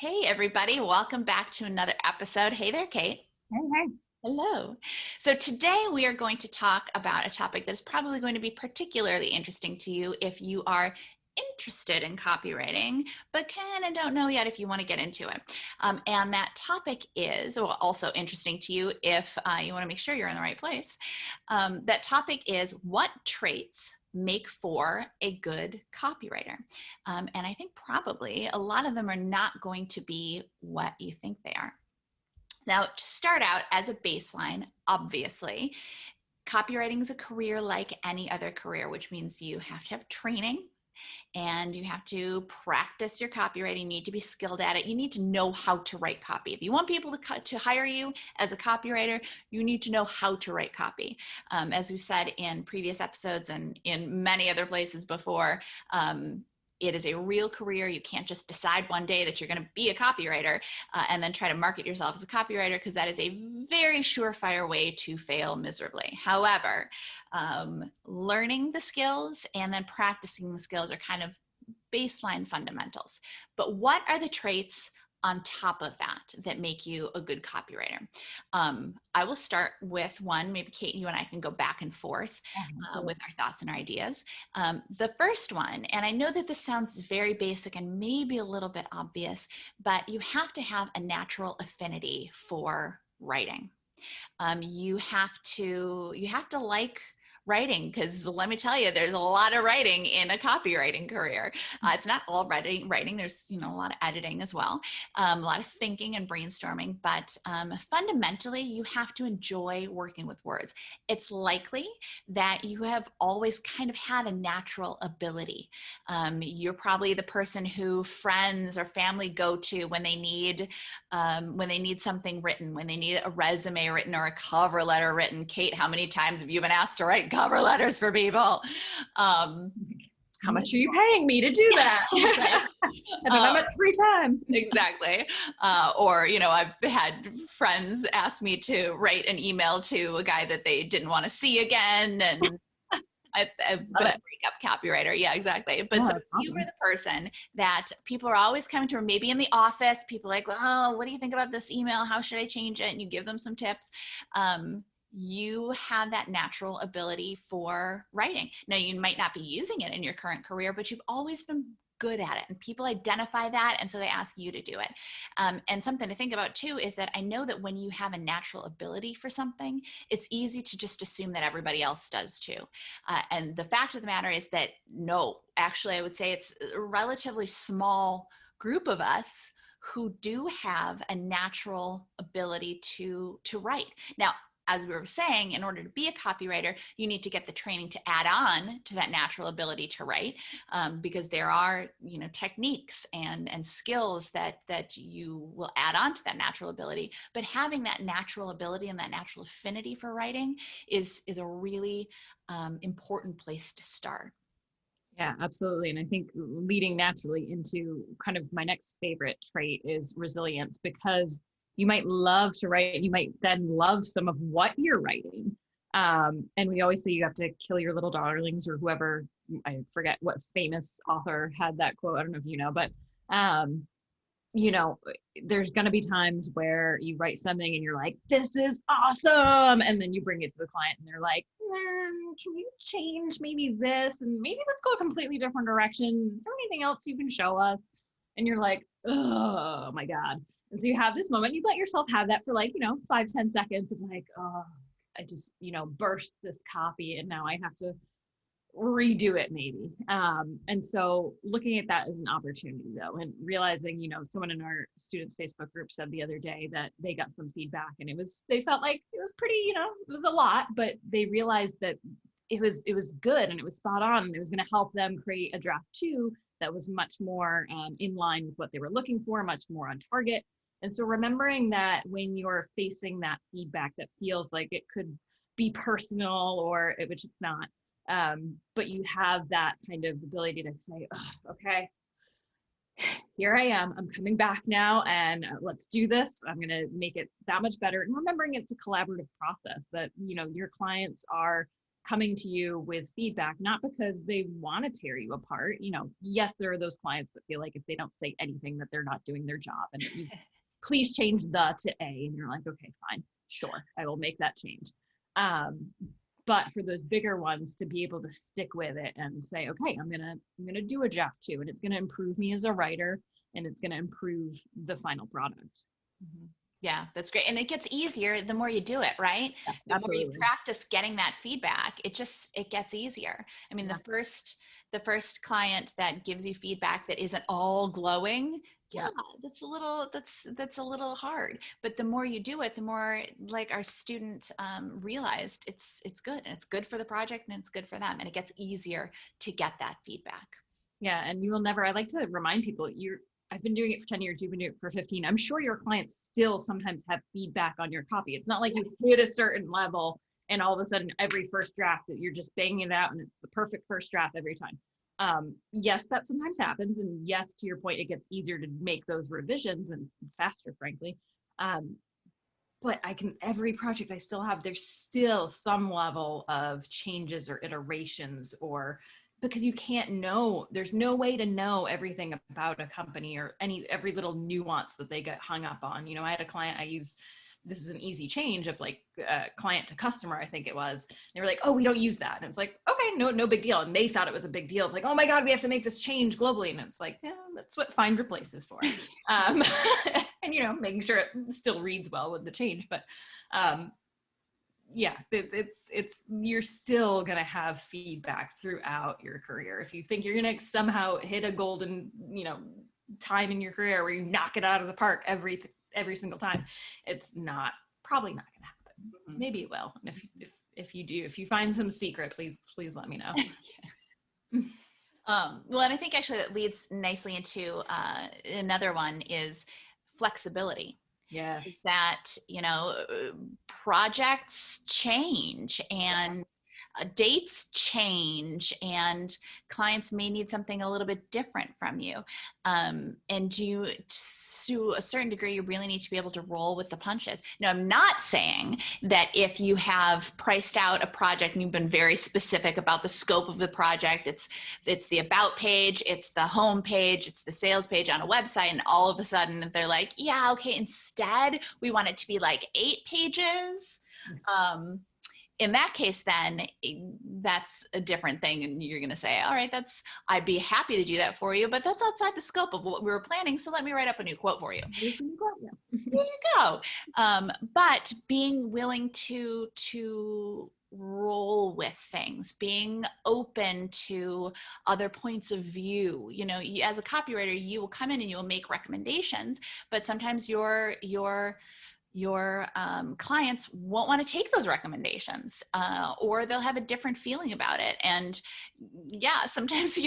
Hey, everybody. Welcome back to another episode. Hey there, Kate. Hey, hey. Hello. So today we are going to talk about a topic that is probably going to be particularly interesting to you if you are interested in copywriting, but kind of don't know yet if you want to get into it. And that topic is, well, also interesting to you if you want to make sure you're in the right place. That topic is what traits make for a good copywriter. And I think probably a lot of them are not going to be what you think they are. Now, to start out as a baseline, obviously, copywriting is a career like any other career, which means you have to have training and you have to practice your copywriting. You need to be skilled at it. You need to know how to write copy. If you want people to hire you as a copywriter, you need to know how to write copy. As we've said in previous episodes and in many other places before, it is a real career. You can't just decide one day that you're going to be a copywriter and then try to market yourself as a copywriter, because that is a very surefire way to fail miserably. However, learning the skills and then practicing the skills are kind of baseline fundamentals. But what are the traits on top of that make you a good copywriter? I will start with one. Maybe Kate, you and I can go back and forth with our thoughts and our ideas. The first one, and I know that this sounds very basic and maybe a little bit obvious, but you have to have a natural affinity for writing. You have to like writing, because let me tell you, there's a lot of writing in a copywriting career. It's not all writing. There's a lot of editing as well, a lot of thinking and brainstorming, but fundamentally you have to enjoy working with words. It's likely that you have always kind of had a natural ability. You're probably the person who friends or family go to when they need something written, when they need a resume written or a cover letter written. Kate, how many times have you been asked to write cover letters for people? How much are you paying me to do that? I've done that much 3 times. Exactly. Or, I've had friends ask me to write an email to a guy that they didn't want to see again. And I've been a breakup copywriter. Yeah, exactly. But so you were the person that people are always coming to, or maybe in the office, people are like, well, what do you think about this email? How should I change it? And you give them some tips. You have that natural ability for writing. Now, you might not be using it in your current career, but you've always been good at it, and people identify that, and so they ask you to do it. And something to think about too is that I know that when you have a natural ability for something, it's easy to just assume that everybody else does too. And the fact of the matter is that no, actually, I would say it's a relatively small group of us who do have a natural ability to write. Now, as we were saying, in order to be a copywriter, you need to get the training to add on to that natural ability to write, because there are, techniques and skills that you will add on to that natural ability. But having that natural ability and that natural affinity for writing is a really important place to start. Yeah, absolutely. And I think leading naturally into kind of my next favorite trait is resilience, because you might love to write, you might then love some of what you're writing. And we always say you have to kill your little darlings, or whoever, I forget what famous author had that quote. I don't know if you know, but, there's going to be times where you write something and you're like, this is awesome. And then you bring it to the client and they're like, can you change maybe this? And maybe let's go a completely different direction. Is there anything else you can show us? And you're like, oh my God. And so you have this moment, you let yourself have that for 5-10 seconds of like, oh, I just, burst this copy and now I have to redo it maybe. And so looking at that as an opportunity though, and realizing, someone in our students Facebook group said the other day that they got some feedback and they felt like it was pretty, it was a lot, but they realized that it was good and it was spot on, and it was going to help them create a draft 2 that was much more in line with what they were looking for, much more on target. And so remembering that when you're facing that feedback that feels like it could be personal, which it's not, but you have that kind of ability to say, oh, okay, here I am, I'm coming back now, and let's do this. I'm going to make it that much better. And remembering it's a collaborative process, that, your clients are coming to you with feedback, not because they want to tear you apart. Yes, there are those clients that feel like if they don't say anything that they're not doing their job, and you please change the to A, and you're like, okay, fine, sure, I will make that change. But for those bigger ones to be able to stick with it and say, okay, I'm gonna do a draft 2, and it's gonna improve me as a writer, and it's gonna improve the final product. Mhm. Yeah, that's great. And it gets easier the more you do it, right? Yeah, The more you absolutely. practice getting that feedback, it gets easier. I mean, Yeah. the first client that gives you feedback that isn't all glowing, yeah, Yeah. that's a little hard. But the more you do it, the more, like our student realized, it's good, and it's good for the project, and it's good for them, and it gets easier to get that feedback. Yeah. And you will never, I like to remind people, I've been doing it for 10 years, you've been doing it for 15. I'm sure your clients still sometimes have feedback on your copy. It's not like you hit a certain level and all of a sudden every first draft you're just banging it out and it's the perfect first draft every time. Yes, that sometimes happens. And yes, to your point, it gets easier to make those revisions and faster, frankly. But every project I still have, there's still some level of changes or iterations, or because you can't know, there's no way to know everything about a company or every little nuance that they get hung up on. I had a client this was an easy change of like client to customer, I think it was. They were like, oh, we don't use that. And it's like, okay, no big deal. And they thought it was a big deal. It's like, oh my God, we have to make this change globally. And it's like, yeah, that's what find replace is for. And making sure it still reads well with the change. But yeah, it's you're still going to have feedback throughout your career. If you think you're going to somehow hit a golden, time in your career where you knock it out of the park every single time, it's probably not going to happen. Mm-hmm. Maybe it will. And if you do, if you find some secret, please let me know. Well, and I think actually that leads nicely into another one is flexibility. Yes. Is that, projects change, and dates change, and clients may need something a little bit different from you. And to a certain degree, you really need to be able to roll with the punches. Now, I'm not saying that if you have priced out a project and you've been very specific about the scope of the project, it's the about page, it's the home page, it's the sales page on a website, and all of a sudden they're like, yeah, okay, instead we want it to be like 8 pages. In that case, then that's a different thing. And you're going to say, all right, I'd be happy to do that for you, but that's outside the scope of what we were planning. So let me write up a new quote for you. There you go. But being willing to roll with things, being open to other points of view. As a copywriter, you will come in and you will make recommendations, but sometimes your clients won't want to take those recommendations, or they'll have a different feeling about it. And yeah, sometimes,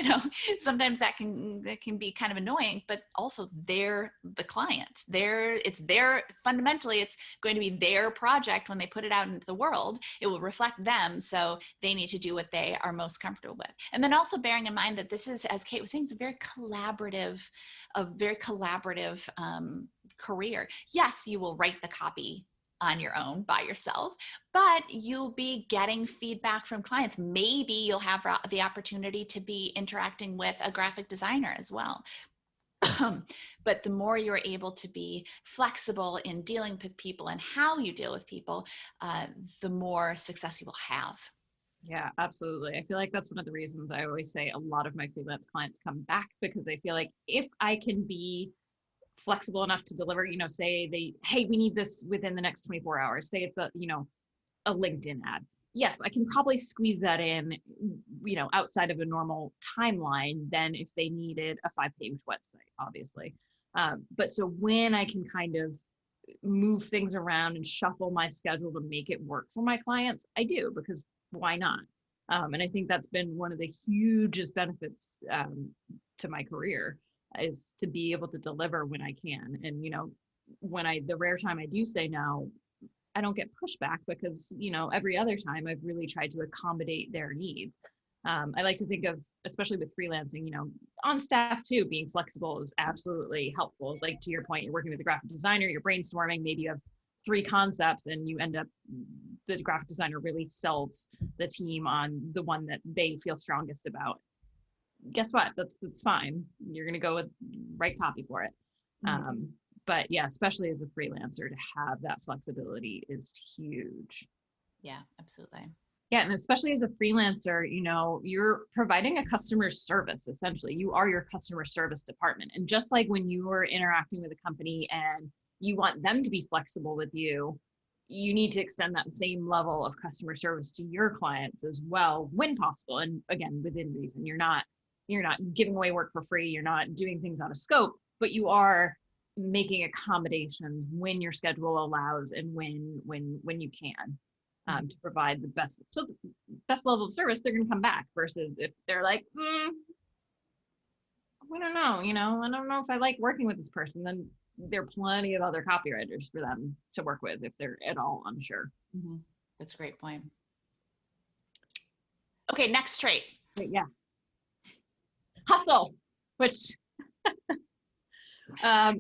sometimes that can be kind of annoying, but also they're the client. Fundamentally, it's going to be their project. When they put it out into the world, it will reflect them. So they need to do what they are most comfortable with. And then also bearing in mind that this is, as Kate was saying, it's a very collaborative career. Yes, you will write the copy on your own by yourself, but you'll be getting feedback from clients. Maybe you'll have the opportunity to be interacting with a graphic designer as well. But the more you're able to be flexible in dealing with people and how you deal with people, the more success you will have. Yeah, absolutely. I feel like that's one of the reasons I always say a lot of my freelance clients come back, because I feel like if I can be flexible enough to deliver, say hey, we need this within the next 24 hours. Say it's a LinkedIn ad. Yes, I can probably squeeze that in, outside of a normal timeline than if they needed a 5-page website, obviously. But so when I can kind of move things around and shuffle my schedule to make it work for my clients, I do, because why not? And I think that's been one of the hugest benefits to my career, is to be able to deliver when I can. And, the rare time I do say no, I don't get pushback, because, every other time I've really tried to accommodate their needs. I like to think of, especially with freelancing, on staff too, being flexible is absolutely helpful. Like, to your point, you're working with a graphic designer, you're brainstorming, maybe you have 3 concepts and you end up, the graphic designer really sells the team on the one that they feel strongest about. Guess what? That's fine. You're going to go with write copy for it. But yeah, especially as a freelancer, to have that flexibility is huge. Yeah, absolutely. Yeah. And especially as a freelancer, you know, you're providing a customer service. Essentially, you are your customer service department. And just like when you are interacting with a company and you want them to be flexible with you, you need to extend that same level of customer service to your clients as well, when possible. And again, within reason. You're not giving away work for free. You're not doing things out of scope, but you are making accommodations when your schedule allows and when you can, to provide the best level of service. They're going to come back, versus if they're like, we don't know, you know, I don't know if I like working with this person, then there are plenty of other copywriters for them to work with if they're at all unsure. That's a great point. Okay, next trait. Yeah. Hustle, which,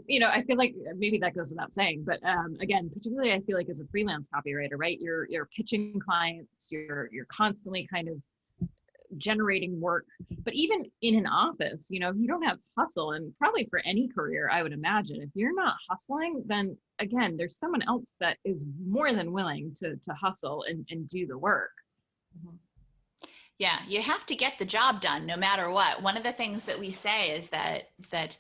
you know, I feel like maybe that goes without saying, but again, particularly I feel like as a freelance copywriter, right? You're pitching clients, you're constantly kind of generating work, but even in an office, you know, if you don't have hustle, and probably for any career, I would imagine, if you're not hustling, then again, there's someone else that is more than willing to hustle and do the work. Yeah, you have to get the job done no matter what. One of the things that we say is that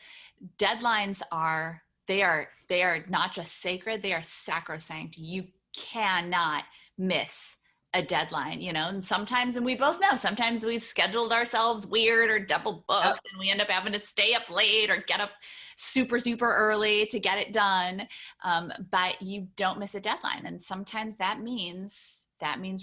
deadlines are not just sacred, they are sacrosanct. You cannot miss a deadline, you know, and sometimes, and we both know, sometimes we've scheduled ourselves weird or double booked, and we end up having to stay up late or get up super, super early to get it done. But you don't miss a deadline. And sometimes that means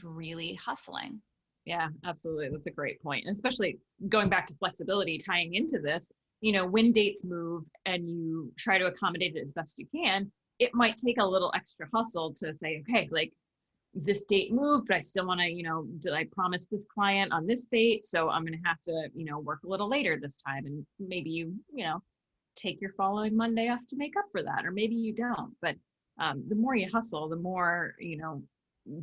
really hustling. Yeah, absolutely. That's a great point. And especially going back to flexibility, tying into this, you know, when dates move and you try to accommodate it as best you can, it might take a little extra hustle to say, okay, like this date moved, but I still want to, you know, did I promise this client on this date? So I'm going to have to, you know, work a little later this time. And maybe you know, take your following Monday off to make up for that, or maybe you don't. But the more you hustle, the more, you know,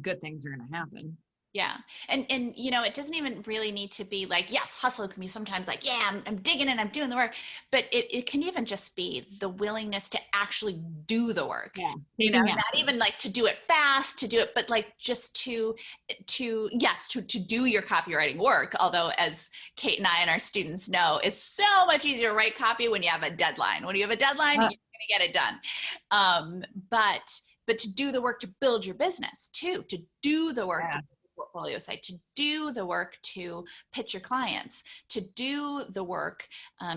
good things are going to happen. Yeah. And, you know, it doesn't even really need to be like, yes, hustle can be sometimes like, yeah, I'm digging in, I'm doing the work, but it can even just be the willingness to actually do the work, you know, not even like to do it fast, to do it, but like just to do your copywriting work. Although, as Kate and I and our students know, it's so much easier to write copy when you have a deadline. When you have a deadline, you're going to get it done. But to do the work to build your business too, to do the work to portfolio site, to do the work to pitch your clients, to do the work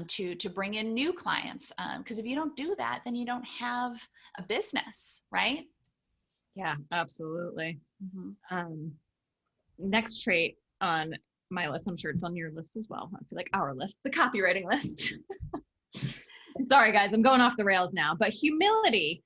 to bring in new clients. Because if you don't do that, then you don't have a business, right? Yeah, absolutely. Next trait on my list, I'm sure it's on your list as well. I feel like our list, the copywriting list. Sorry, guys, I'm going off the rails now, but humility.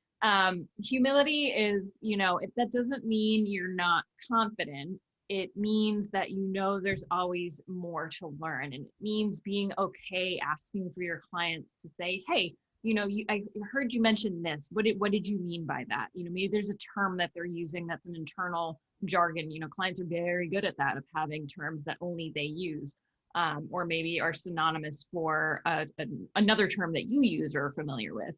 Humility is, you know, that doesn't mean you're not confident. It means that, you know, there's always more to learn, and it means being okay asking for your clients to say, hey, you know, I heard you mention this. What did you mean by that? You know, maybe there's a term that they're using that's an internal jargon. You know, clients are very good at that, of having terms that only they use, or maybe are synonymous for another term that you use or are familiar with.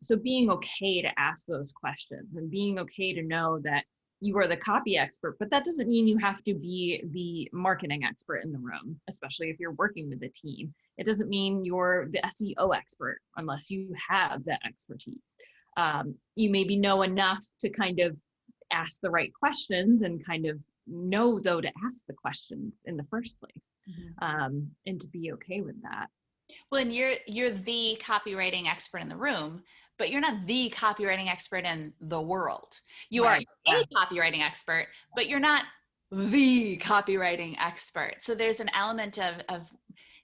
So being okay to ask those questions, and being okay to know that you are the copy expert, but that doesn't mean you have to be the marketing expert in the room, especially if you're working with a team. It doesn't mean you're the SEO expert unless you have that expertise. You maybe know enough to kind of ask the right questions, and kind of know, though, to ask the questions in the first place, and to be okay with that. Well, and you're the copywriting expert in the room, but you're not the copywriting expert in the world. You are a copywriting expert, but you're not the copywriting expert. So there's an element of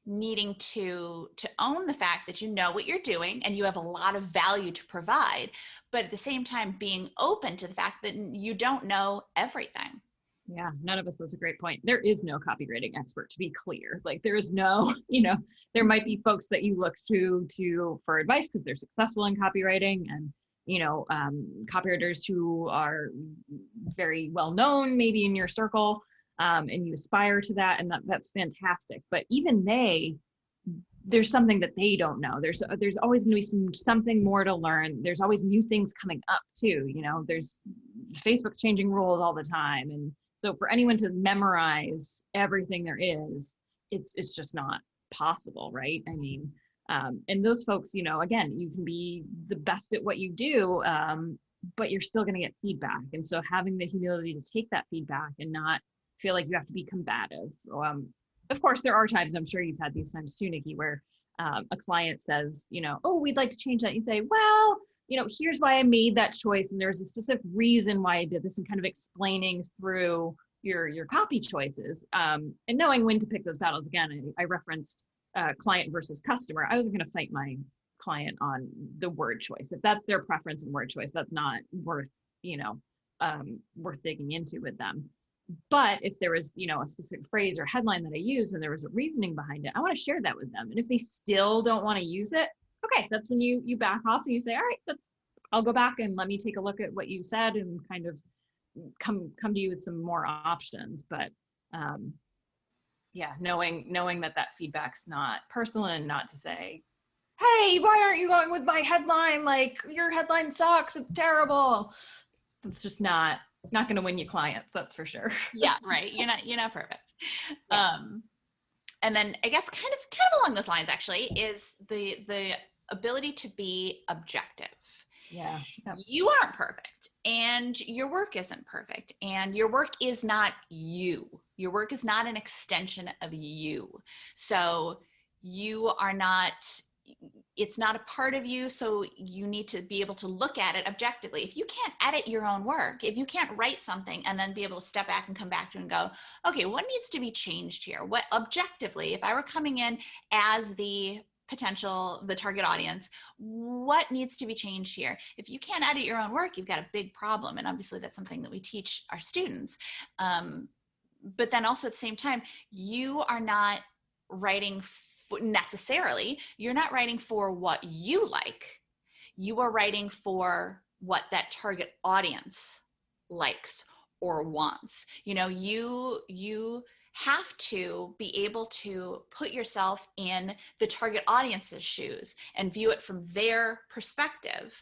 needing to own the fact that you know what you're doing and you have a lot of value to provide, but at the same time being open to the fact that you don't know everything. Yeah, none of us. That's a great point. There is no copywriting expert, to be clear. Like, there is no, you know, there might be folks that you look to for advice because they're successful in copywriting, and copywriters who are very well known, maybe in your circle, and you aspire to that, and that's fantastic. But even there's something that they don't know. There's always going to be something more to learn. There's always new things coming up too. There's Facebook changing rules all the time, and so for anyone to memorize everything there is, it's just not possible, right? I mean, and those folks, again, you can be the best at what you do, but you're still going to get feedback. And so having the humility to take that feedback and not feel like you have to be combative. Of course, there are times, I'm sure you've had these times too, Nicki, where a client says, oh, we'd like to change that. You say, well, here's why I made that choice. And there's a specific reason why I did this, and kind of explaining through your copy choices, and knowing when to pick those battles. Again, I referenced client versus customer. I wasn't going to fight my client on the word choice. If that's their preference and word choice, that's not worth digging into with them. But if there was, a specific phrase or headline that I used and there was a reasoning behind it, I want to share that with them. And if they still don't want to use it, okay, that's when you back off and you say, all right, I'll go back and let me take a look at what you said and kind of come to you with some more options. But knowing that feedback's not personal, and not to say, hey, why aren't you going with my headline? Like, your headline sucks, it's terrible. That's just not going to win you clients, that's for sure. Yeah, right. You're not perfect. Yeah. And then I guess kind of along those lines actually is the ability to be objective. Yeah. Yep. You aren't perfect, and your work isn't perfect, and your work is not you. Your work is not an extension of you. So you are not, it's not a part of you. So you need to be able to look at it objectively. If you can't edit your own work, if you can't write something and then be able to step back and come back to and go, okay, what needs to be changed here? What objectively, if I were coming in as the target audience, what needs to be changed here? If you can't edit your own work, you've got a big problem. And obviously that's something that we teach our students. But then also at the same time, you are not writing necessarily, you're not writing for what you like. You are writing for what that target audience likes or wants. You have to be able to put yourself in the target audience's shoes and view it from their perspective,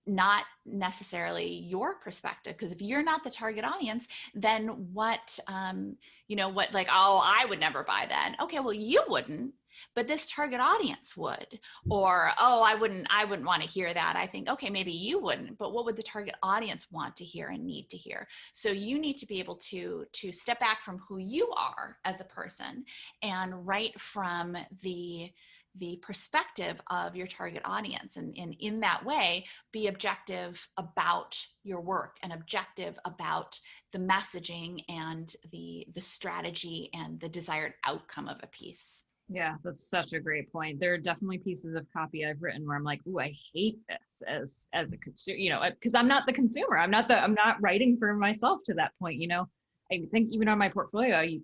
not necessarily your perspective. Because if you're not the target audience, then what, like, oh, I would never buy that. Okay, well, you wouldn't, but this target audience would. Or, oh, I wouldn't want to hear that. I think, okay, maybe you wouldn't, but what would the target audience want to hear and need to hear? So you need to be able to step back from who you are as a person and write from the perspective of your target audience. And in that way, be objective about your work and objective about the messaging and the strategy and the desired outcome of a piece. Yeah, that's such a great point. There are definitely pieces of copy I've written where I'm like, "Ooh, I hate this," as a consumer, because I'm not the consumer. I'm not writing for myself to that point. I think even on my portfolio, I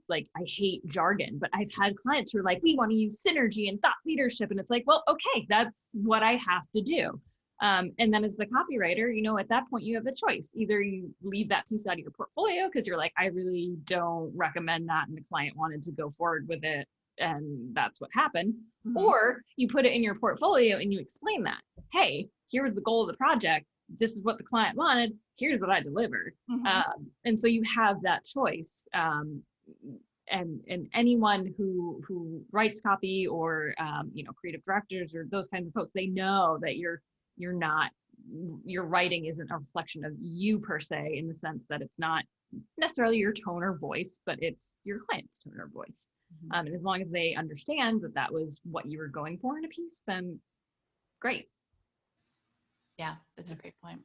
hate jargon, but I've had clients who are like, we want to use synergy and thought leadership. And it's like, well, okay, that's what I have to do. And then as the copywriter, at that point you have a choice. Either you leave that piece out of your portfolio because you're like, I really don't recommend that, and the client wanted to go forward with it, and that's what happened. Mm-hmm. Or you put it in your portfolio and you explain that, hey, here was the goal of the project. This is what the client wanted. Here's what I delivered. Mm-hmm. And so you have that choice. And anyone who writes copy or, creative directors or those kinds of folks, they know that your writing isn't a reflection of you per se, in the sense that it's not necessarily your tone or voice, but it's your client's tone or voice. Mm-hmm. And as long as they understand that was what you were going for in a piece, then great. Yeah, that's a great point.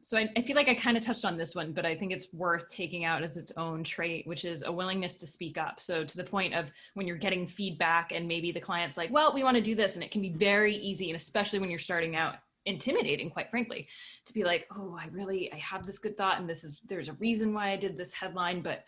So I feel like I kind of touched on this one, but I think it's worth taking out as its own trait, which is a willingness to speak up. So to the point of when you're getting feedback and maybe the client's like, well, we want to do this. And it can be very easy. And especially when you're starting out, intimidating, quite frankly, to be like, oh, I have this good thought, and there's a reason why I did this headline, but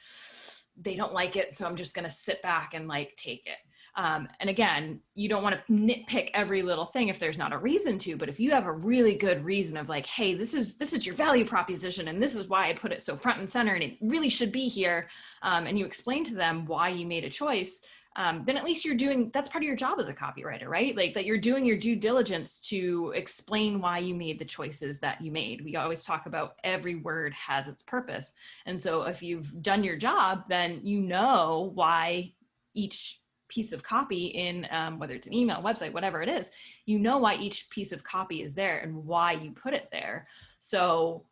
they don't like it. So I'm just going to sit back and take it. And again, you don't want to nitpick every little thing if there's not a reason to, but if you have a really good reason of like, hey, this is your value proposition, and this is why I put it so front and center, and it really should be here, and you explain to them why you made a choice, then at least that's part of your job as a copywriter, right? Like that you're doing your due diligence to explain why you made the choices that you made. We always talk about every word has its purpose. And so if you've done your job, then you know why each piece of copy in, whether it's an email, website, whatever it is, you know why each piece of copy is there and why you put it there. So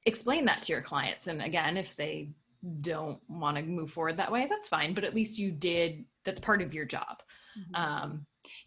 explain that to your clients. And again, if they don't want to move forward that way, that's fine, but at least you did, that's part of your job.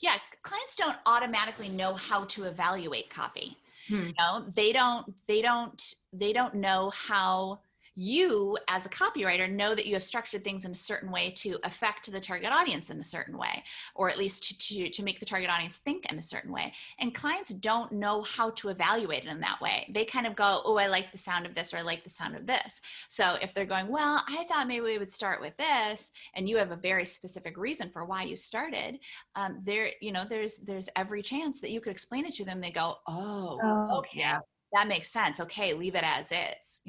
Yeah, clients don't automatically know how to evaluate copy. You know, they don't know how you as a copywriter know that you have structured things in a certain way to affect the target audience in a certain way, or at least to make the target audience think in a certain way. And clients don't know how to evaluate it in that way. They kind of go, oh, I like the sound of this, or I like the sound of this. So if they're going, well, I thought maybe we would start with this, and you have a very specific reason for why you started, there's every chance that you could explain it to them. They go, oh, okay, yeah, that makes sense. Okay, leave it as is,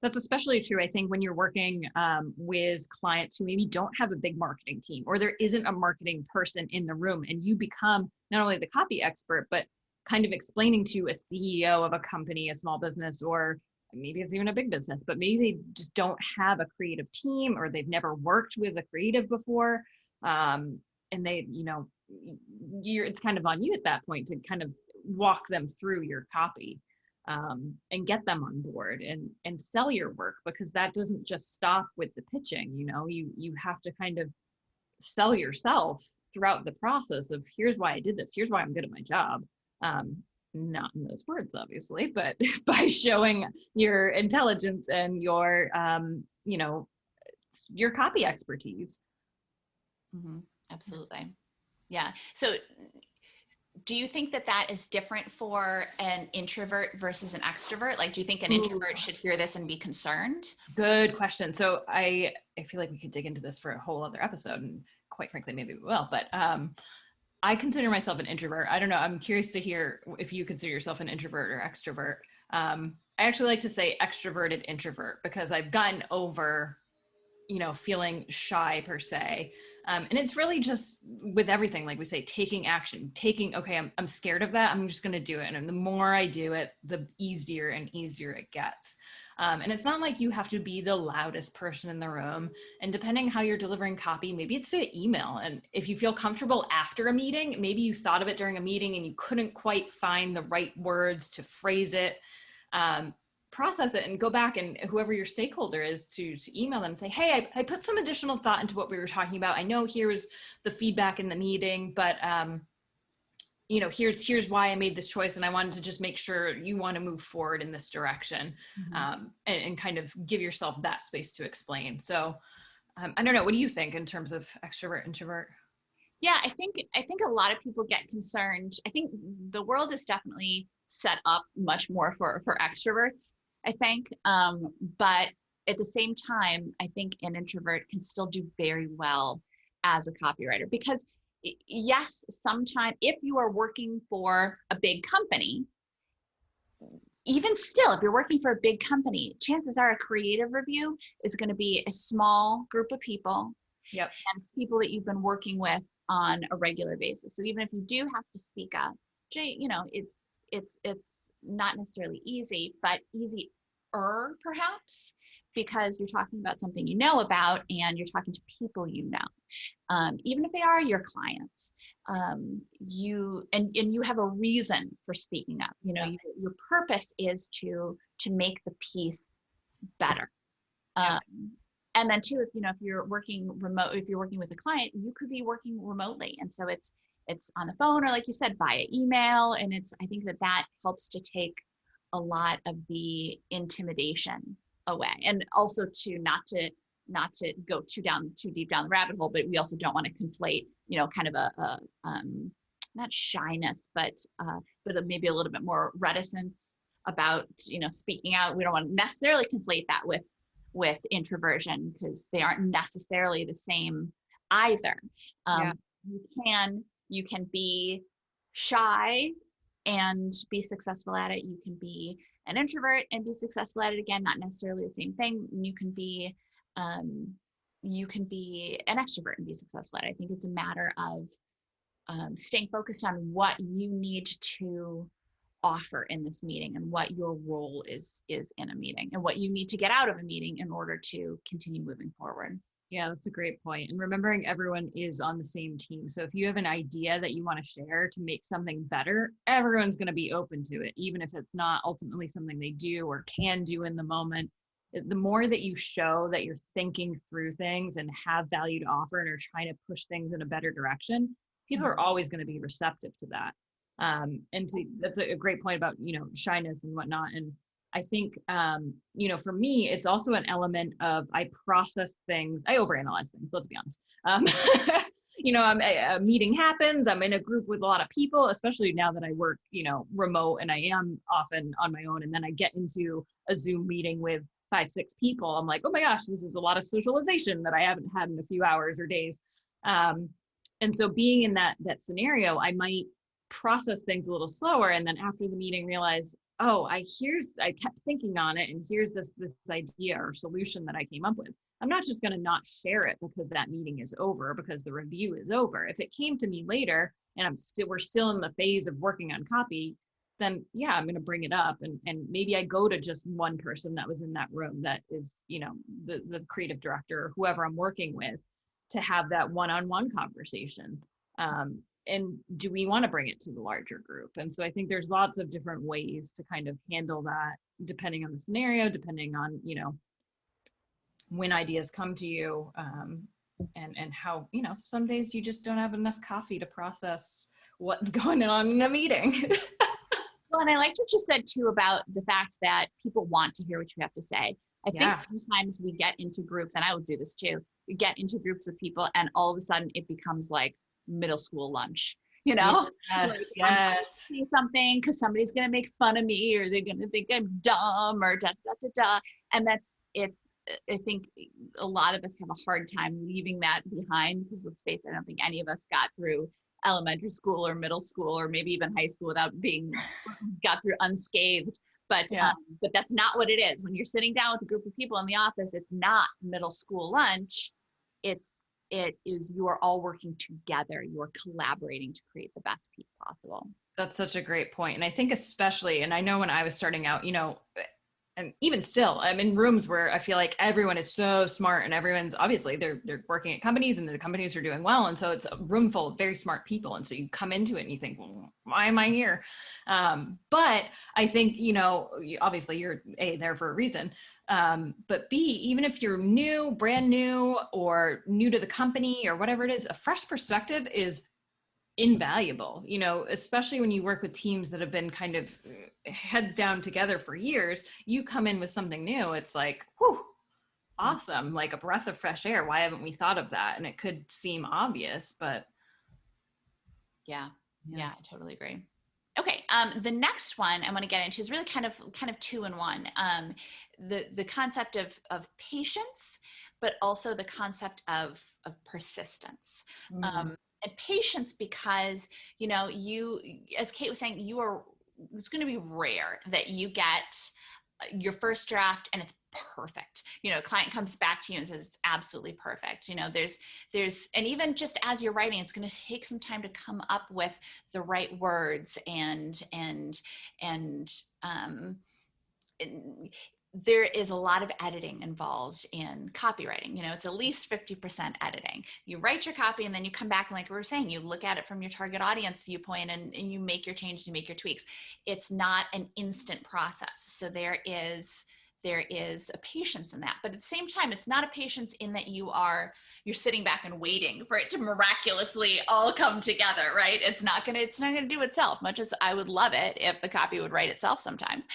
That's especially true, I think, when you're working with clients who maybe don't have a big marketing team, or there isn't a marketing person in the room, and you become not only the copy expert, but kind of explaining to a CEO of a company, a small business, or maybe it's even a big business, but maybe they just don't have a creative team, or they've never worked with a creative before. And it's kind of on you at that point to kind of walk them through your copy. And get them on board and sell your work, because that doesn't just stop with the pitching. You have to kind of sell yourself throughout the process of, here's why I did this, here's why I'm good at my job. Not in those words, obviously, but by showing your intelligence and your copy expertise. Absolutely. Yeah. So do you think that is different for an introvert versus an extrovert? Like, do you think an introvert should hear this and be concerned? Good question. So I feel like we could dig into this for a whole other episode, and quite frankly, maybe we will, but I consider myself an introvert. I don't know. I'm curious to hear if you consider yourself an introvert or extrovert. I actually like to say extroverted introvert, because I've gotten over feeling shy per se. And it's really just with everything, like we say, taking action, okay, I'm scared of that. I'm just going to do it. And the more I do it, the easier and easier it gets. And it's not like you have to be the loudest person in the room. And depending how you're delivering copy, maybe it's via email. And if you feel comfortable after a meeting, maybe you thought of it during a meeting and you couldn't quite find the right words to phrase it, process it and go back, and whoever your stakeholder is to email them and say, hey, I put some additional thought into what we were talking about. I know here's the feedback in the meeting, but here's why I made this choice, and I wanted to just make sure you want to move forward in this direction, and kind of give yourself that space to explain. So I don't know, what do you think in terms of extrovert, introvert? Yeah, I think a lot of people get concerned. I think the world is definitely set up much more for extroverts, I think. But at the same time, I think an introvert can still do very well as a copywriter, because yes, sometimes if you are working for a big company, even still, if you're working for a big company, chances are a creative review is going to be a small group of people. Yep. And people that you've been working with on a regular basis. So even if you do have to speak up, it's not necessarily easy, but easier perhaps, because you're talking about something you know about, and you're talking to people even if they are your clients. You have a reason for speaking up. Your purpose is to make the piece better. And then too, if you're working remote, if you're working with a client, you could be working remotely. And so it's on the phone, or like you said, via email. And I think that helps to take a lot of the intimidation away. And also to not to go too deep down the rabbit hole, but we also don't want to conflate, kind of a not shyness, but maybe a little bit more reticence about, speaking out. We don't want to necessarily conflate that with introversion, because they aren't necessarily the same either. Yeah. You can be shy and be successful at it. You can be an introvert and be successful at it. Again, not necessarily the same thing. Um, you can be an extrovert and be successful at it. I think it's a matter of staying focused on what you need to offer in this meeting and what your role is in a meeting and what you need to get out of a meeting in order to continue moving forward. Yeah, that's a great point. And remembering everyone is on the same team. So if you have an idea that you want to share to make something better, everyone's going to be open to it, even if it's not ultimately something they do or can do in the moment. The more that you show that you're thinking through things and have value to offer and are trying to push things in a better direction, people are always going to be receptive to that. That's a great point about, shyness and whatnot. And I think, for me, it's also an element of I process things. I overanalyze things. Let's be honest. A meeting happens. I'm in a group with a lot of people, especially now that I work, remote, and I am often on my own. And then I get into a Zoom meeting with 5-6 people. I'm like, oh my gosh, this is a lot of socialization that I haven't had in a few hours or days. And so being in that scenario, I might process things a little slower, and then after the meeting realize, oh, I kept thinking on it, and here's this idea or solution that I came up with. I'm not just going to not share it because that meeting is over, because the review is over. If it came to me later and we're still in the phase of working on copy, then yeah, I'm going to bring it up, and maybe I go to just one person that was in that room that is, the creative director or whoever I'm working with, to have that one-on-one conversation. And do we want to bring it to the larger group? And so I think there's lots of different ways to kind of handle that, depending on the scenario, depending on, when ideas come to you, and how, some days you just don't have enough coffee to process what's going on in a meeting. Well, and I liked what you said too about the fact that people want to hear what you have to say. I think sometimes we get into groups, and I will do this too. We get into groups of people, and all of a sudden it becomes like middle school lunch, Yes, like, yes. say something because somebody's going to make fun of me, or they're going to think I'm dumb, or da da da da. And I think a lot of us have a hard time leaving that behind, because let's face it, I don't think any of us got through elementary school or middle school or maybe even high school without got through unscathed. But that's not what it is. When you're sitting down with a group of people in the office, it's not middle school lunch. It is, you are all working together. You are collaborating to create the best piece possible. That's such a great point. And I think especially, and I know when I was starting out, and even still, I'm in rooms where I feel like everyone is so smart, and everyone's obviously they're working at companies, and the companies are doing well. And so it's a room full of very smart people. And so you come into it and you think, well, why am I here? But I think, obviously you're there for a reason. But B, even if you're new, brand new, or new to the company or whatever it is, a fresh perspective is invaluable, especially when you work with teams that have been kind of heads down together for years. You come in with something new, it's like, whew, awesome, like a breath of fresh air. Why haven't we thought of that? And it could seem obvious, but yeah, I totally agree. Okay, the next one I want to get into is really kind of two in one. The concept of patience, but also the concept of persistence. And patience, because you, as Kate was saying, it's going to be rare that you get your first draft and it's perfect. Client comes back to you and says it's absolutely perfect. There's and even just as you're writing, it's going to take some time to come up with the right words, and there is a lot of editing involved in copywriting. It's at least 50% editing. You write your copy, and then you come back, and like we were saying, you look at it from your target audience viewpoint, and you make your changes, you make your tweaks. It's not an instant process. So there is a patience in that. But at the same time, it's not a patience in that you're sitting back and waiting for it to miraculously all come together, right? It's not gonna do itself, much as I would love it if the copy would write itself sometimes.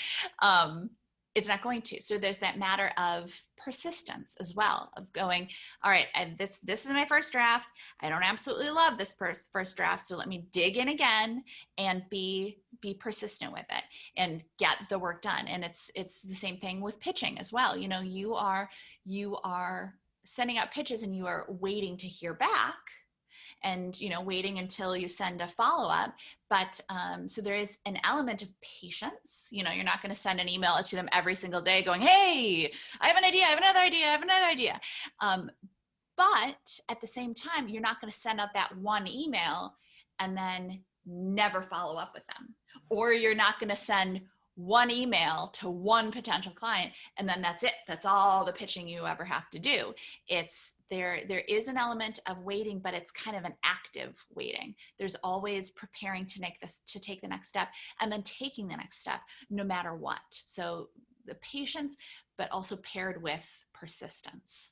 It's not going to. So there's that matter of persistence as well, of going, all right, this is my first draft. I don't absolutely love this first draft, so let me dig in again and be persistent with it and get the work done. And it's the same thing with pitching as well. You are sending out pitches and you are waiting to hear back, and waiting until you send a follow-up. But so there is an element of patience. You're not going to send an email to them every single day going, hey, I have an idea, I have another idea, I have another idea. But at the same time, you're not going to send out that one email and then never follow up with them. Or you're not going to send one email to one potential client and then that's it. That's all the pitching you ever have to do. There is an element of waiting, but it's kind of an active waiting. There's always preparing to take the next step and then taking the next step no matter what. So the patience, but also paired with persistence.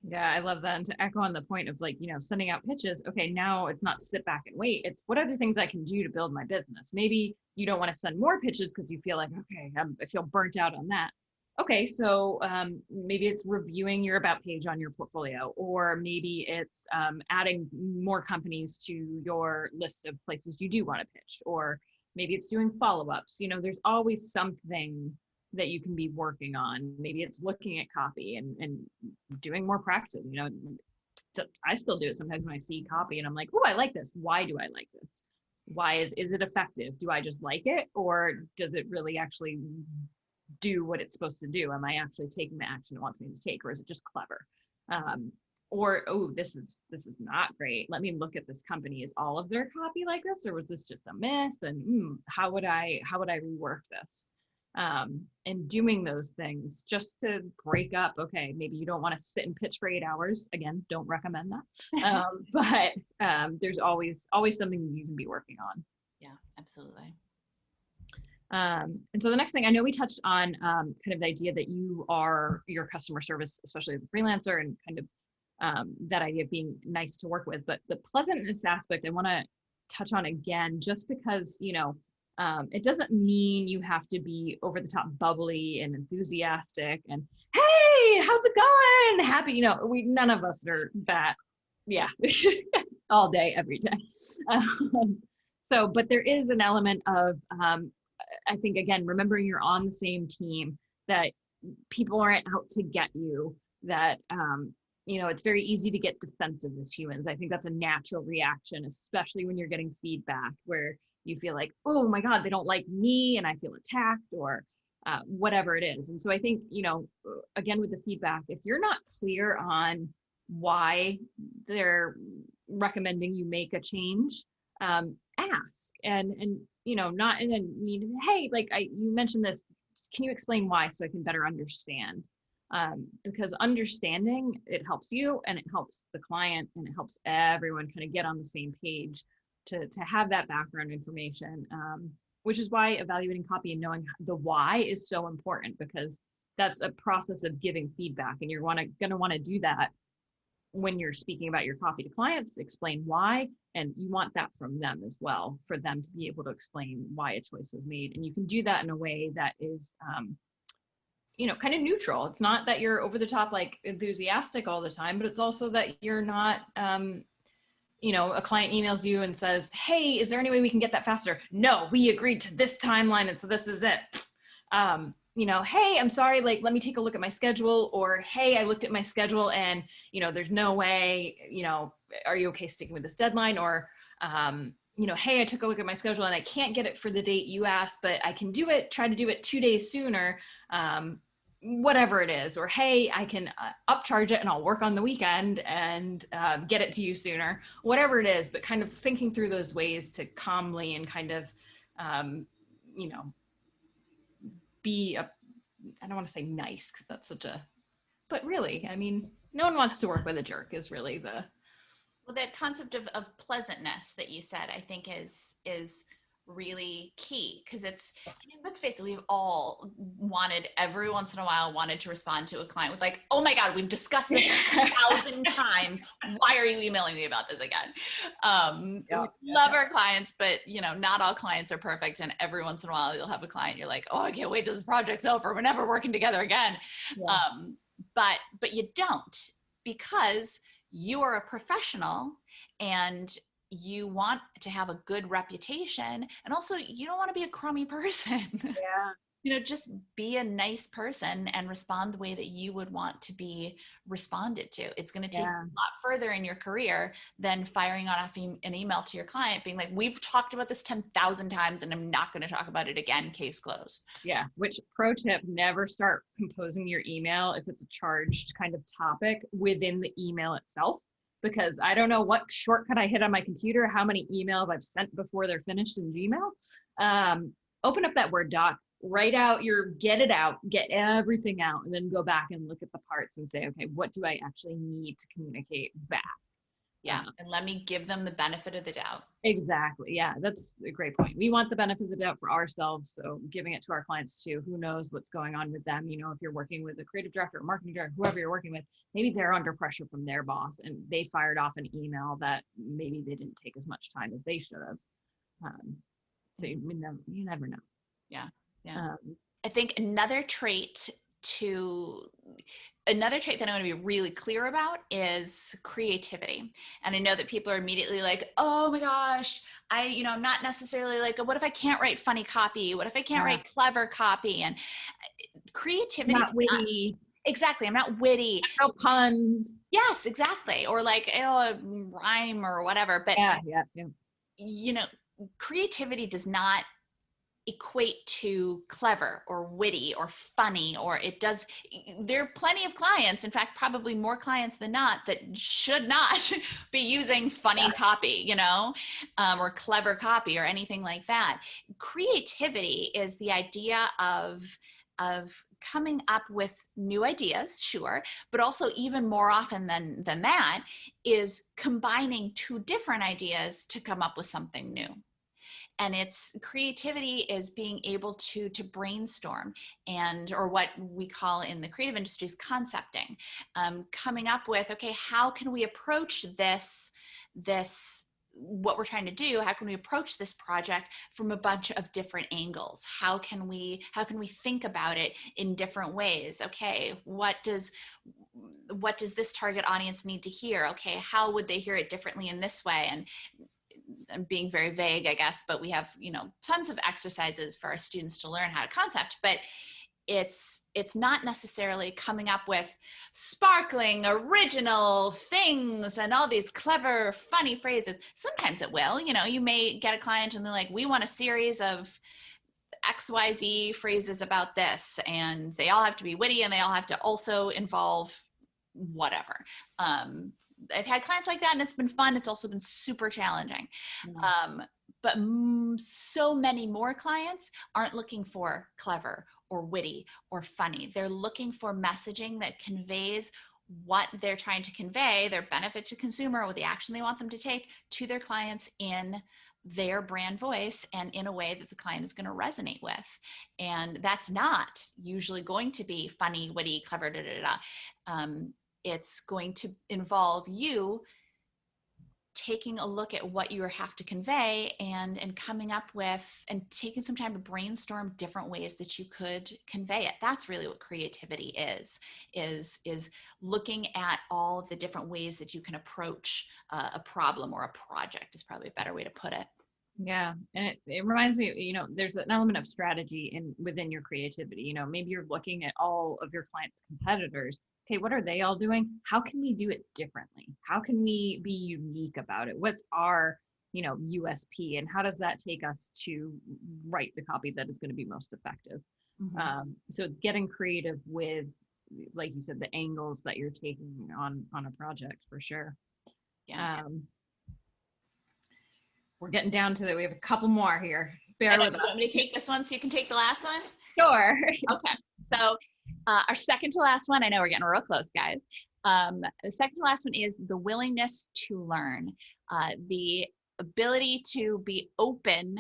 Yeah, I love that. And to echo on the point of sending out pitches, okay, now it's not sit back and wait. It's what other things I can do to build my business. Maybe you don't want to send more pitches because you feel like, okay, I feel burnt out on that. Okay, so maybe it's reviewing your about page on your portfolio, or maybe it's adding more companies to your list of places you do want to pitch, or maybe it's doing follow-ups. There's always something that you can be working on. Maybe it's looking at copy and doing more practice. I still do it sometimes when I see copy and I'm like, oh, I like this. Why do I like this? Why is it effective? Do I just like it, or does it really actually do what it's supposed to do? Am I actually taking the action it wants me to take, or is it just clever? Or, oh, this is not great. Let me look at this company. Is all of their copy like this, or was this just a miss? And how would I rework this? And doing those things just to break up. Okay, maybe you don't want to sit and pitch for 8 hours. Again, don't recommend that. But there's always something you can be working on. Yeah, absolutely. And so the next thing, I know we touched on kind of the idea that you are your customer service, especially as a freelancer, and kind of that idea of being nice to work with. But the pleasantness aspect, I want to touch on again, just because, it doesn't mean you have to be over the top bubbly and enthusiastic and, hey, how's it going? Happy, none of us are that, yeah, all day, every day. But there is an element of, I think, again, remembering you're on the same team, that people aren't out to get you, that, it's very easy to get defensive as humans. I think that's a natural reaction, especially when you're getting feedback where you feel like, oh my God, they don't like me and I feel attacked, or whatever it is. And so I think, again, with the feedback, if you're not clear on why they're recommending you make a change, ask and not in a need, hey, you mentioned this, can you explain why so I can better understand? Because understanding, it helps you and it helps the client and it helps everyone kind of get on the same page to have that background information, which is why evaluating copy and knowing the why is so important, because that's a process of giving feedback, and you're going to want to do that when you're speaking about your copy to clients, explain why, and you want that from them as well, for them to be able to explain why a choice was made. And you can do that in a way that is, kind of neutral. It's not that you're over the top, enthusiastic all the time, but it's also that you're not, a client emails you and says, hey, is there any way we can get that faster? No, we agreed to this timeline, and so this is it. Hey, I'm sorry, let me take a look at my schedule, or, hey, I looked at my schedule and, there's no way, are you okay sticking with this deadline? Or, hey, I took a look at my schedule and I can't get it for the date you asked, but I can try to do it 2 days sooner. Whatever it is, or, hey, I can upcharge it and I'll work on the weekend and get it to you sooner, whatever it is, but kind of thinking through those ways to calmly and kind of, be I don't want to say nice, because that's but really, I mean, no one wants to work with a jerk is really Well, that concept of pleasantness that you said, I think is really key, because let's face it, we've all every once in a while wanted to respond to a client with oh my God, we've discussed this 1,000 times. Why are you emailing me about this again? Love our clients, but not all clients are perfect. And every once in a while you'll have a client, you're like, oh, I can't wait till this project's over. We're never working together again. Yeah. But you don't, because you are a professional and you want to have a good reputation, and also you don't want to be a crummy person. just be a nice person and respond the way that you would want to be responded to. It's going to take Yeah. you a lot further in your career than firing off an email to your client being like, we've talked about this 10,000 times and I'm not going to talk about it again, case closed. Yeah. Which, pro tip, never start composing your email if it's a charged kind of topic within the email itself, because I don't know what shortcut I hit on my computer, how many emails I've sent before they're finished in Gmail. Open up that Word doc, get it out, get everything out, and then go back and look at the parts and say, okay, what do I actually need to communicate back? Yeah. And let me give them the benefit of the doubt. Exactly. Yeah, that's a great point. We want the benefit of the doubt for ourselves. So giving it to our clients too. Who knows what's going on with them? If you're working with a creative director or marketing director, whoever you're working with, maybe they're under pressure from their boss and they fired off an email that maybe they didn't take as much time as they should have. So you never know. Yeah. Yeah. I think another trait that I want to be really clear about is creativity. And I know that people are immediately like, oh my gosh, I'm not necessarily like, what if I can't write funny copy? What if I can't write clever copy? And creativity. Not witty. Exactly. I'm not witty. No puns. Yes, exactly. Or like, a rhyme or whatever. But creativity does not equate to clever or witty or funny, or there are plenty of clients, in fact, probably more clients than not, that should not be using funny copy, or clever copy or anything like that. Creativity is the idea of coming up with new ideas, sure, but also even more often than that is combining two different ideas to come up with something new. And creativity is being able to brainstorm or what we call in the creative industries concepting, coming up with, okay, how can we approach this what we're trying to do? How can we approach this project from a bunch of different angles? How can we think about it in different ways? Okay, what does this target audience need to hear? Okay, how would they hear it differently in this way? And I'm being very vague, I guess, but we have, tons of exercises for our students to learn how to concept, but it's not necessarily coming up with sparkling, original things and all these clever, funny phrases. Sometimes it will, you may get a client and they're like, we want a series of XYZ phrases about this, and they all have to be witty and they all have to also involve whatever. I've had clients like that and it's been fun. It's also been super challenging. But so many more clients aren't looking for clever or witty or funny. They're looking for messaging that conveys what they're trying to convey, their benefit to consumer, or the action they want them to take to their clients in their brand voice and in a way that the client is going to resonate with. And that's not usually going to be funny, witty, clever, it's going to involve you taking a look at what you have to convey and coming up with and taking some time to brainstorm different ways that you could convey it. That's really what creativity is looking at all the different ways that you can approach a problem or a project is probably a better way to put it. Yeah. And it reminds me, there's an element of strategy within your creativity. Maybe you're looking at all of your clients' competitors. Okay, what are they all doing? How can we do it differently? How can we be unique about it? What's our, USP, and how does that take us to write the copy that is going to be most effective? Mm-hmm. So it's getting creative with, like you said, the angles that you're taking on a project for sure. Yeah. We're getting down to we have a couple more here. Bear with us. You want me to take this one so you can take the last one? Sure. Okay. So our second to last one, I know we're getting real close, guys. The second to last one is the willingness to learn, the ability to be open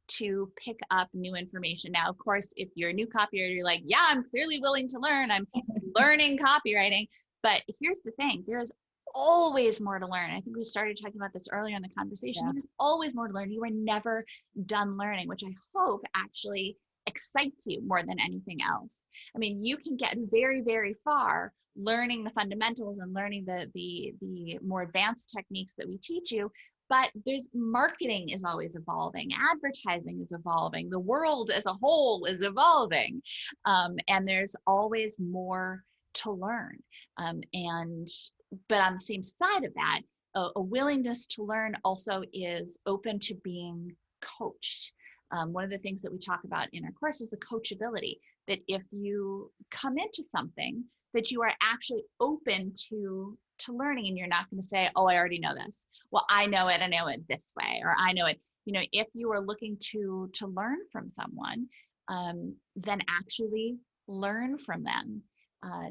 to pick up new information. Now, of course, if you're a new copywriter, you're like, yeah, I'm clearly willing to learn. I'm learning copywriting. But here's the thing, there's always more to learn. I think we started talking about this earlier in the conversation. Yeah. There's always more to learn. You are never done learning, which I hope actually excites you more than anything else. I mean, you can get very, very far learning the fundamentals and learning the more advanced techniques that we teach you But there's marketing is always evolving. Advertising is evolving. The world as a whole is evolving. And there's always more to learn. But on the same side of that, a willingness to learn also is open to being coached. One of the things that we talk about in our course is the coachability, that if you come into something, that you are actually open to learning, and you're not going to say, oh, I already know this. Well, I know it. I know it this way, or I know it. If you are looking to learn from someone, then actually learn from them.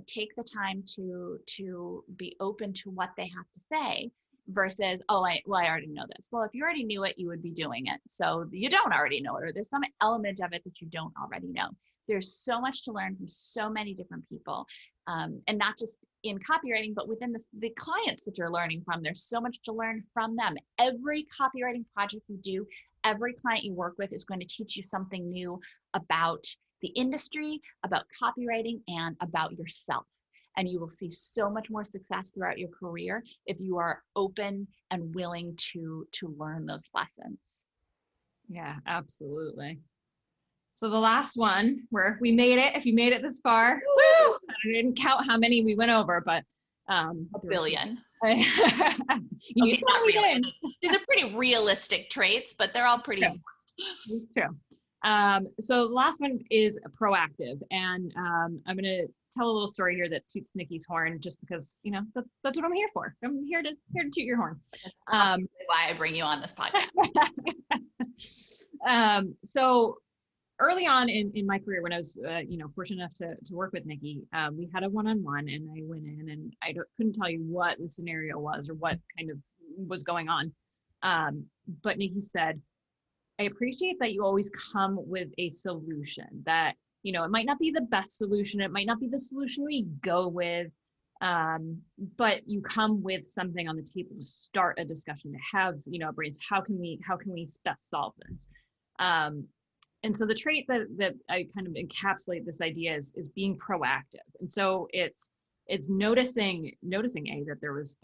Take the time to be open to what they have to say versus, I already know this. Well, if you already knew it, you would be doing it. So you don't already know it, or there's some element of it that you don't already know. There's so much to learn from so many different people, and not just in copywriting, but within the clients that you're learning from. There's so much to learn from them. Every copywriting project you do, every client you work with is going to teach you something new about the industry, about copywriting, and about yourself. And you will see so much more success throughout your career if you are open and willing to learn those lessons. Yeah, absolutely. So the last one, where we made it, if you made it this far, woo! I didn't count how many we went over, but a billion. You need not really. These are pretty realistic traits, but they're all pretty important. It's true. So the last one is proactive, and I'm going to tell a little story here that toots Nicki's horn, just because that's what I'm here for. I'm here to toot your horn. That's why I bring you on this podcast. So early on in my career, when I was fortunate enough to work with Nicki, we had a one-on-one, and I went in and I couldn't tell you what the scenario was or what kind of was going on, but Nicki said, I appreciate that you always come with a solution that, it might not be the best solution. It might not be the solution we go with, but you come with something on the table to start a discussion, to have, brains. How can we best solve this? And so the trait that I kind of encapsulate this idea is being proactive. And so it's noticing that there was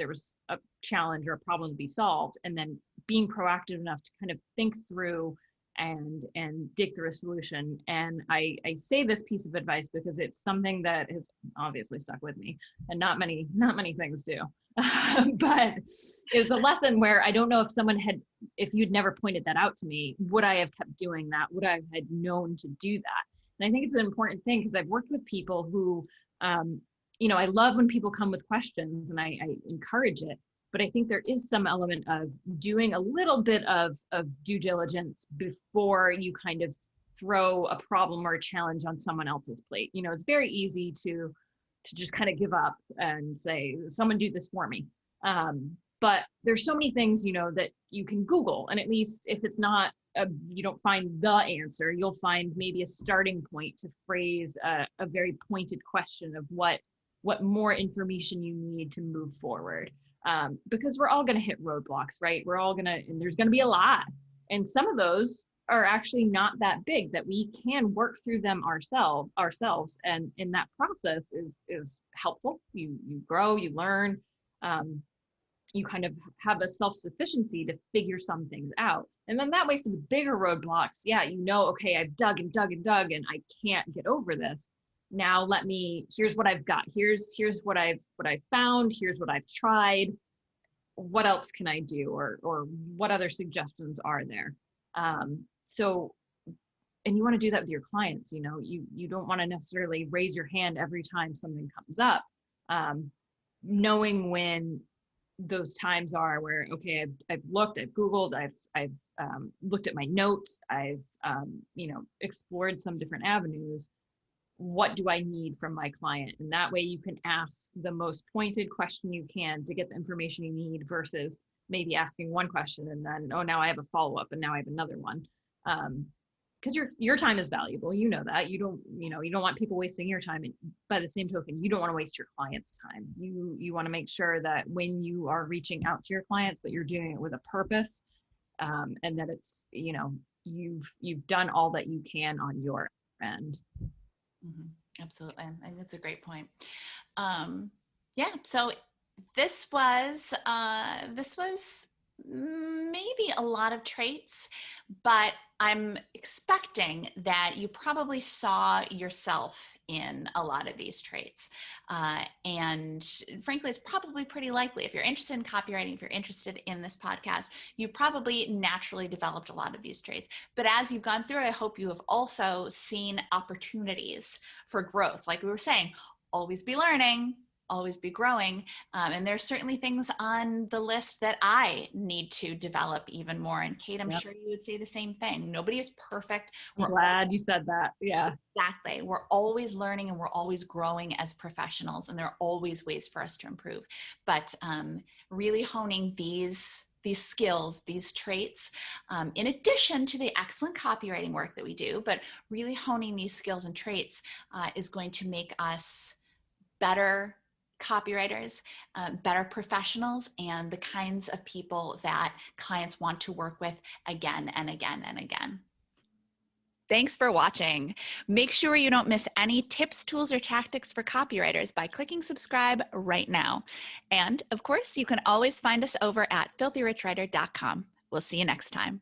a challenge or a problem to be solved, and then being proactive enough to kind of think through and dig through a solution. And I say this piece of advice because it's something that has obviously stuck with me, and not many things do. But it's a lesson where I don't know if you'd never pointed that out to me, would I have kept doing that? Would I have had known to do that? And I think it's an important thing, because I've worked with people who, I love when people come with questions, and I encourage it, but I think there is some element of doing a little bit of due diligence before you kind of throw a problem or a challenge on someone else's plate. It's very easy to just kind of give up and say, someone do this for me. But there's so many things, that you can Google, and at least if it's not, you don't find the answer, you'll find maybe a starting point to phrase a very pointed question of what more information you need to move forward. Because we're all going to hit roadblocks, right? And there's going to be a lot. And some of those are actually not that big, that we can work through them ourselves. And in that process is helpful. You grow, you learn, you kind of have a self-sufficiency to figure some things out. And then that way, for the bigger roadblocks, okay, I've dug and dug and dug, and I can't get over this. Now here's what I've got. Here's what I've found. Here's what I've tried. What else can I do? Or what other suggestions are there? And you want to do that with your clients. You don't want to necessarily raise your hand every time something comes up. Knowing when those times are where, okay, I've looked, I've Googled, I've looked at my notes, I've explored some different avenues. What do I need from my client? And that way you can ask the most pointed question you can to get the information you need, versus maybe asking one question and then, now I have a follow-up, and now I have another one. Because your time is valuable. That you don't want people wasting your time. And by the same token, you don't want to waste your clients' time. You want to make sure that when you are reaching out to your clients, that you're doing it with a purpose, and that it's, you've done all that you can on your end. Mm-hmm. Absolutely. I think that's a great point. So this was maybe a lot of traits, but I'm expecting that you probably saw yourself in a lot of these traits. And frankly, it's probably pretty likely if you're interested in copywriting, if you're interested in this podcast, you probably naturally developed a lot of these traits. But as you've gone through, I hope you have also seen opportunities for growth. Like we were saying, always be learning, always be growing. And there's certainly things on the list that I need to develop even more. And Kate, I'm Yep. sure you would say the same thing. Nobody is perfect. I'm glad you said that. Yeah. Exactly. We're always learning and we're always growing as professionals, and there are always ways for us to improve. But really honing these skills, these traits, in addition to the excellent copywriting work that we do, but really honing these skills and traits is going to make us better copywriters, better professionals, and the kinds of people that clients want to work with again and again and again. Thanks for watching. Make sure you don't miss any tips, tools, or tactics for copywriters by clicking subscribe right now. And of course, you can always find us over at filthyricwriter.com. We'll see you next time.